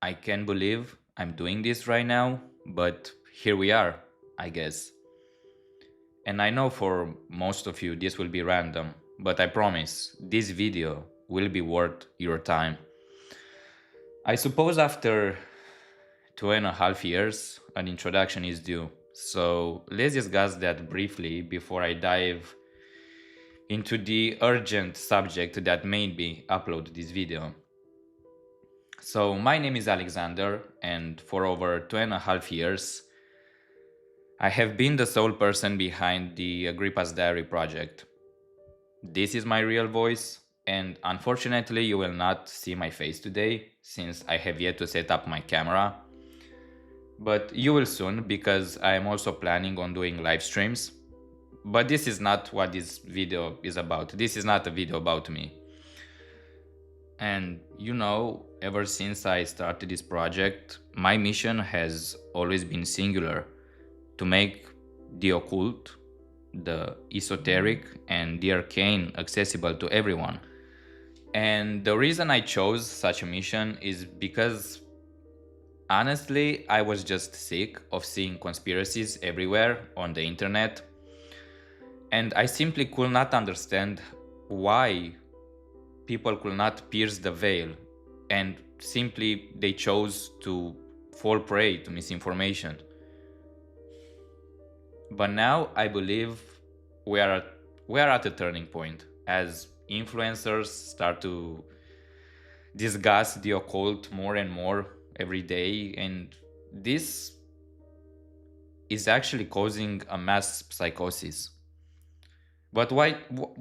I can't believe I'm doing this right now, but here we are, I guess. And I know for most of you this will be random, but I promise this video will be worth your time. I suppose after 2.5 years, an introduction is due. So let's discuss that briefly before I dive into the urgent subject that made me upload this video. So my name is Alexander, and for over 2.5 years, I have been the sole person behind the Agrippa's Diary project. This is my real voice, and unfortunately you will not see my face today since I have yet to set up my camera. But you will soon, because I am also planning on doing live streams. But this is not what this video is about. This is not a video about me. And ever since I started this project, my mission has always been singular: to make the occult, the esoteric, and the arcane accessible to everyone. And the reason I chose such a mission is because, honestly, I was just sick of seeing conspiracies everywhere on the internet. And I simply could not understand why people could not pierce the veil, and simply they chose to fall prey to misinformation. But now I believe we are at a turning point as influencers start to discuss the occult more and more every day, and this is actually causing a mass psychosis. But why?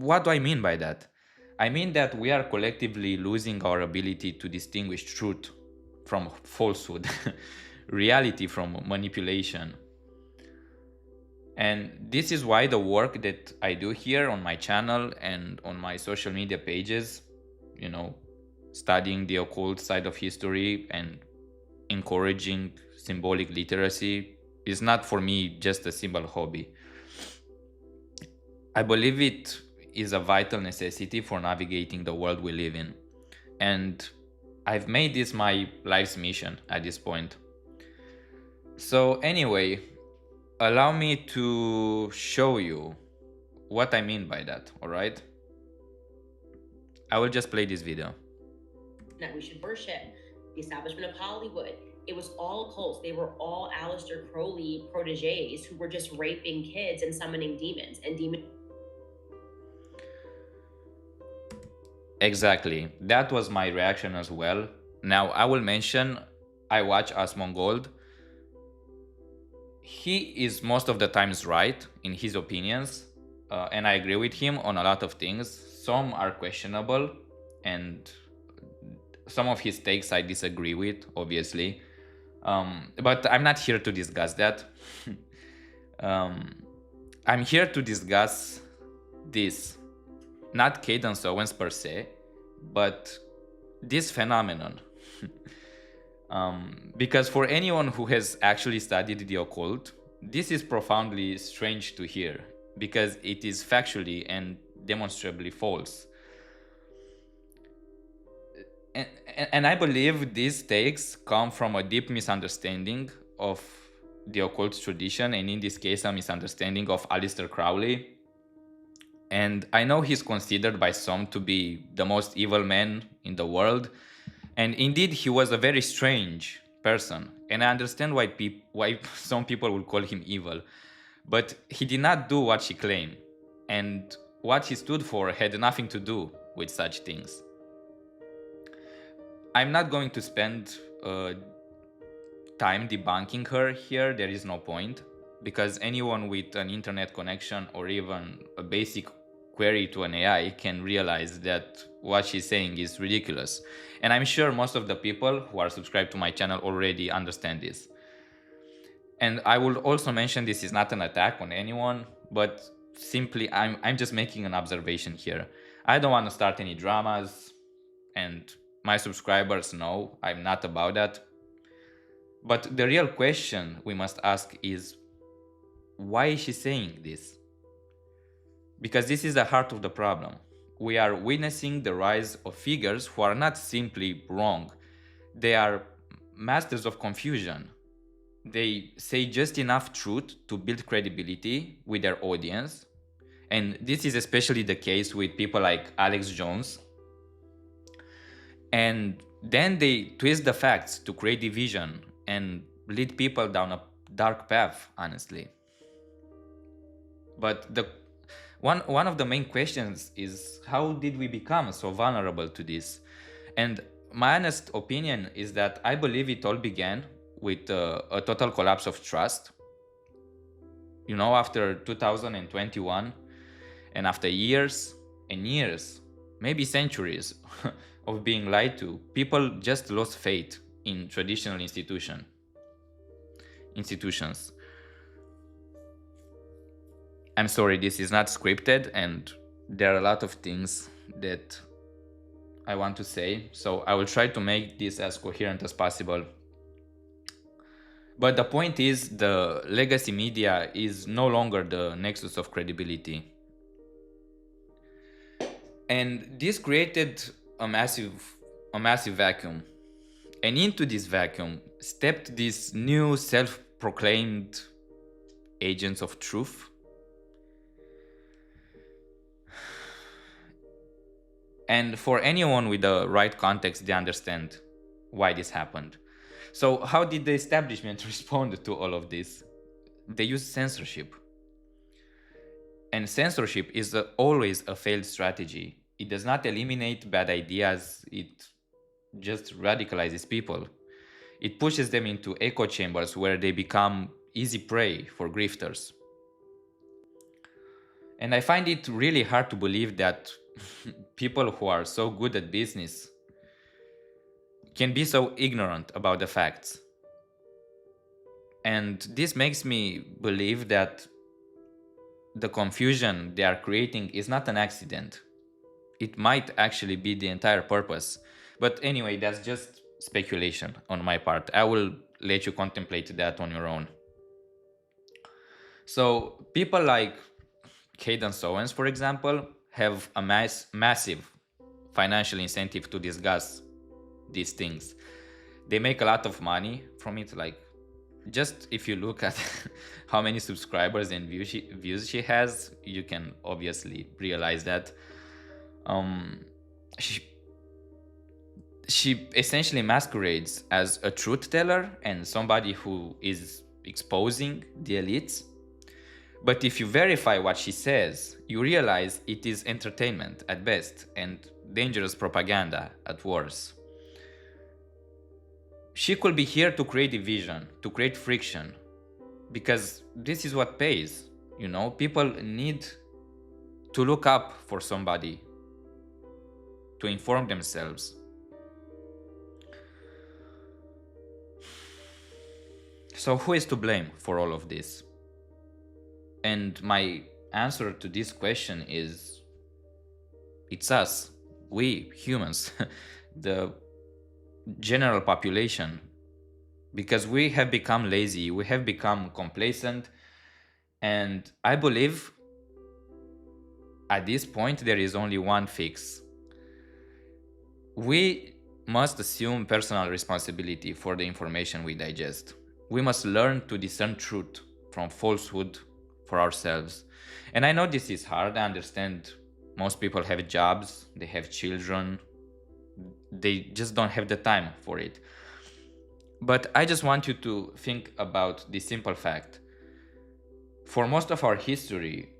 What do I mean by that? I mean that we are collectively losing our ability to distinguish truth from falsehood, reality from manipulation. And this is why the work that I do here on my channel and on my social media pages, studying the occult side of history and encouraging symbolic literacy, is not for me just a simple hobby. I believe it is a vital necessity for navigating the world we live in. And I've made this my life's mission at this point. So anyway, allow me to show you what I mean by that, alright? I will just play this video. That we should worship the establishment of Hollywood. It was all cults. They were all Aleister Crowley proteges who were just raping kids and summoning demons and Exactly. That was my reaction as well. Now, I will mention I watch Asmongold. He is most of the times right in his opinions, and I agree with him on a lot of things. Some are questionable, and some of his takes I disagree with, obviously. But I'm not here to discuss that. I'm here to discuss this. Not Candace Owens per se, but this phenomenon. Because for anyone who has actually studied the occult, this is profoundly strange to hear, because it is factually and demonstrably false. And I believe these takes come from a deep misunderstanding of the occult tradition, and in this case, a misunderstanding of Aleister Crowley. And I know he's considered by some to be the most evil man in the world. And indeed, he was a very strange person. And I understand why some people will call him evil. But he did not do what he claimed. And what he stood for had nothing to do with such things. I'm not going to spend time debunking her here. There is no point. Because anyone with an internet connection or even a basic query to an AI can realize that what she's saying is ridiculous. And I'm sure most of the people who are subscribed to my channel already understand this. And I will also mention this is not an attack on anyone, but simply I'm just making an observation here. I don't want to start any dramas, and my subscribers know I'm not about that. But the real question we must ask is, why is she saying this? Because this is the heart of the problem. We are witnessing the rise of figures who are not simply wrong. They are masters of confusion. They say just enough truth to build credibility with their audience. And this is especially the case with people like Alex Jones. And then they twist the facts to create division and lead people down a dark path, honestly. But the one of the main questions is, how did we become so vulnerable to this? And my honest opinion is that I believe it all began with a total collapse of trust. You know, after 2021, and after years and years, maybe centuries of being lied to, people just lost faith in traditional institutions. I'm sorry, this is not scripted, and there are a lot of things that I want to say, so I will try to make this as coherent as possible. But the point is, the legacy media is no longer the nexus of credibility. And this created a massive vacuum. And into this vacuum stepped these new self-proclaimed agents of truth. And for anyone with the right context, they understand why this happened. So how did the establishment respond to all of this? They used censorship. And censorship is always a failed strategy. It does not eliminate bad ideas, it just radicalizes people. It pushes them into echo chambers where they become easy prey for grifters. And I find it really hard to believe that people who are so good at business can be so ignorant about the facts. And this makes me believe that the confusion they are creating is not an accident. It might actually be the entire purpose. But anyway, that's just speculation on my part. I will let you contemplate that on your own. So people like Candace Owens, for example, have a massive financial incentive to discuss these things. They make a lot of money from it. Like, just if you look at how many subscribers and views she has, you can obviously realize that she essentially masquerades as a truth teller and somebody who is exposing the elites. But if you verify what she says, you realize it is entertainment at best and dangerous propaganda at worst. She could be here to create division, to create friction, because this is what pays. You know, people need to look up for somebody to inform themselves. So who is to blame for all of this? And my answer to this question is, it's us, we humans, the general population, because we have become lazy, we have become complacent, and I believe at this point there is only one fix. We must assume personal responsibility for the information we digest. We must learn to discern truth from falsehood for ourselves. And I know this is hard. I understand most people have jobs, they have children, they just don't have the time for it. But I just want you to think about this simple fact. For most of our history,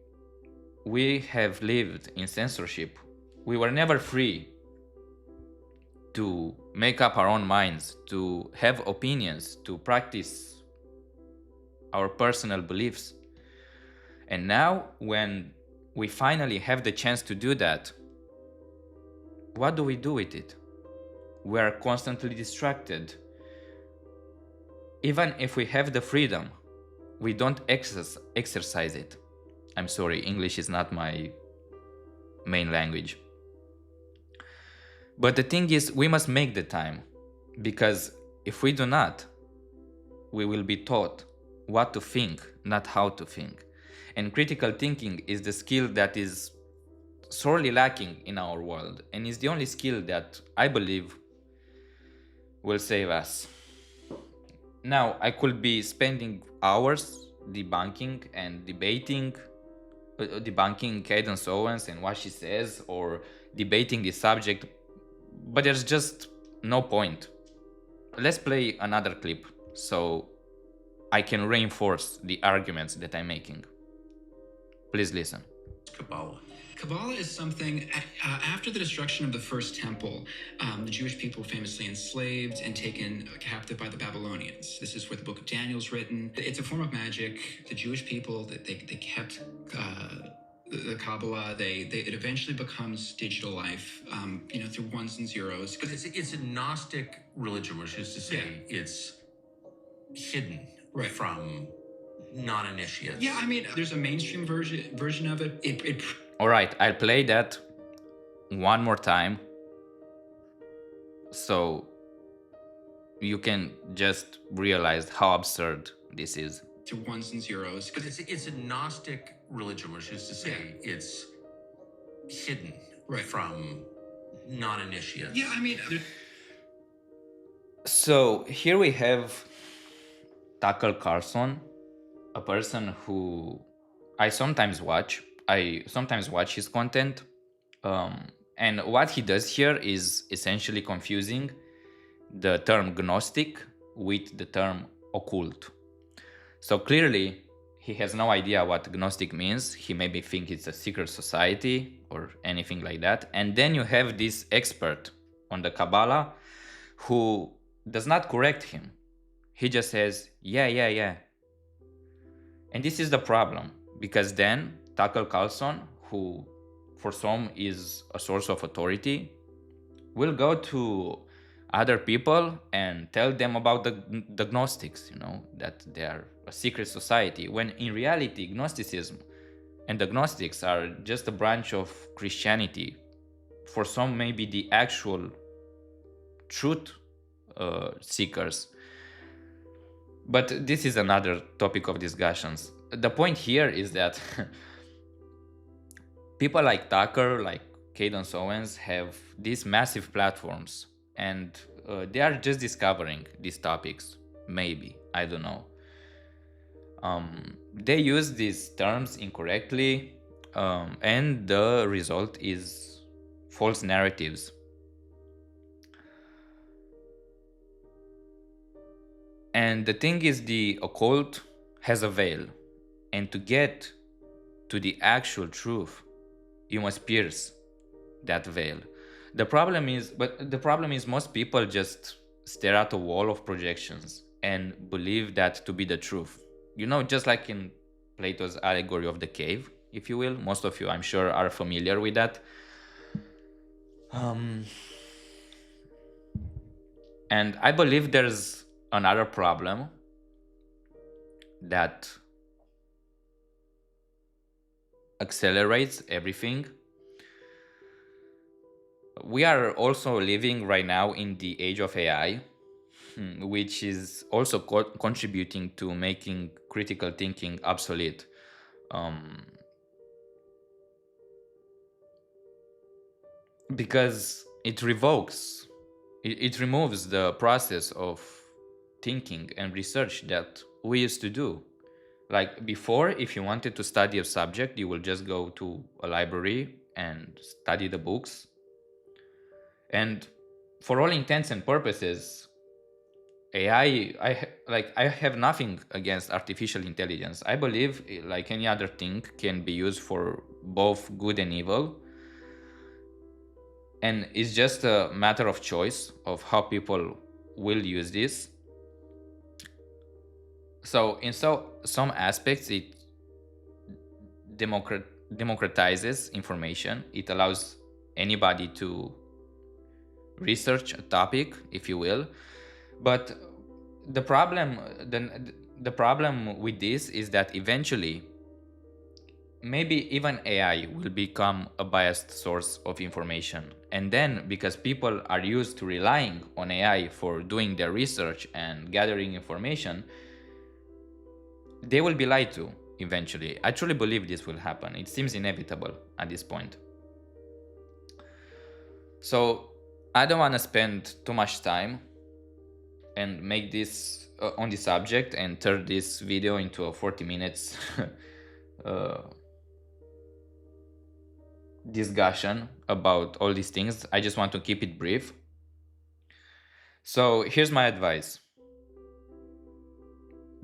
we have lived in censorship. We were never free to make up our own minds, to have opinions, to practice our personal beliefs. And now, when we finally have the chance to do that, what do we do with it? We are constantly distracted. Even if we have the freedom, we don't exercise it. I'm sorry, English is not my main language. But the thing is, we must make the time, because if we do not, we will be taught what to think, not how to think. And critical thinking is the skill that is sorely lacking in our world, and is the only skill that I believe will save us. Now, I could be spending hours debunking and debunking Cadence Owens and what she says, or debating the subject, but there's just no point. Let's play another clip so I can reinforce the arguments that I'm making. Please listen. Kabbalah. Kabbalah is something, after the destruction of the first temple, the Jewish people were famously enslaved and taken captive by the Babylonians. This is where the book of Daniel is written. It's a form of magic. The Jewish people, they kept the Kabbalah. It eventually becomes digital life, through ones and zeros. But it's a Gnostic religion, which is to say it's hidden from non-initiates. Yeah, I mean, there's a mainstream version of it. All right, I'll play that one more time so you can just realize how absurd this is. To ones and zeros. But it's a Gnostic religion, which is to say it's hidden from non-initiates. Yeah, I mean... So here we have Carlson, a person who I sometimes watch his content. And what he does here is essentially confusing the term Gnostic with the term occult. So clearly, he has no idea what Gnostic means. He maybe think it's a secret society or anything like that. And then you have this expert on the Kabbalah who does not correct him. He just says, yeah. And this is the problem, because then Carlson, who for some is a source of authority, will go to other people and tell them about the Gnostics, that they are a secret society, when in reality Gnosticism and the Gnostics are just a branch of Christianity. For some, maybe the actual truth seekers. But this is another topic of discussions. The point here is that people like Tucker, like Cadence Owens, have these massive platforms, and they are just discovering these topics. Maybe, I don't know. They use these terms incorrectly, and the result is false narratives. And the thing is, the occult has a veil, and to get to the actual truth, you must pierce that veil. The problem is most people just stare at a wall of projections and believe that to be the truth. Just like in Plato's allegory of the cave, if you will. Most of you, I'm sure, are familiar with that. And I believe there's another problem that accelerates everything. We are also living right now in the age of AI, which is also contributing to making critical thinking obsolete. Because it removes the process of thinking and research that we used to do. Like before, if you wanted to study a subject, you will just go to a library and study the books. And for all intents and purposes, AI, I have nothing against artificial intelligence. I believe, like any other thing, can be used for both good and evil. And it's just a matter of choice of how people will use this. So in some aspects, it democratizes information. It allows anybody to research a topic, if you will. But the problem with this is that eventually, maybe even AI will become a biased source of information. And then, because people are used to relying on AI for doing their research and gathering information, they will be lied to eventually. I truly believe this will happen. It seems inevitable at this point. So I don't want to spend too much time and make this on the subject and turn this video into a 40 minutes discussion about all these things. I just want to keep it brief. So here's my advice.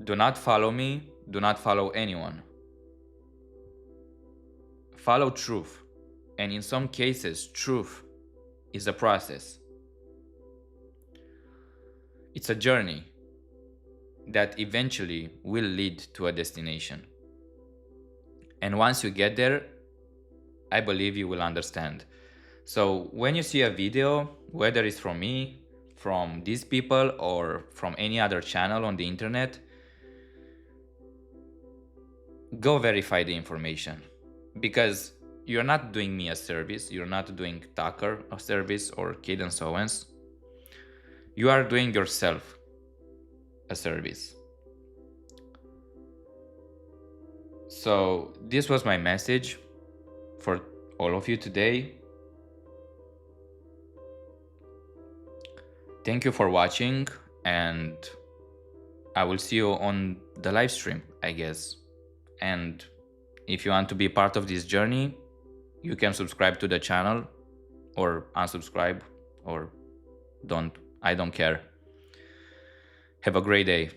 Do not follow me. Do not follow anyone. Follow truth. And in some cases, truth is a process. It's a journey that eventually will lead to a destination. And once you get there, I believe you will understand. So when you see a video, whether it's from me, from these people, or from any other channel on the internet, go verify the information, because you're not doing me a service. You're not doing Tucker a service or Candace Owens. You are doing yourself a service. So this was my message for all of you today. Thank you for watching, and I will see you on the live stream, I guess. And if you want to be part of this journey, you can subscribe to the channel or unsubscribe, or don't. I don't care. Have a great day.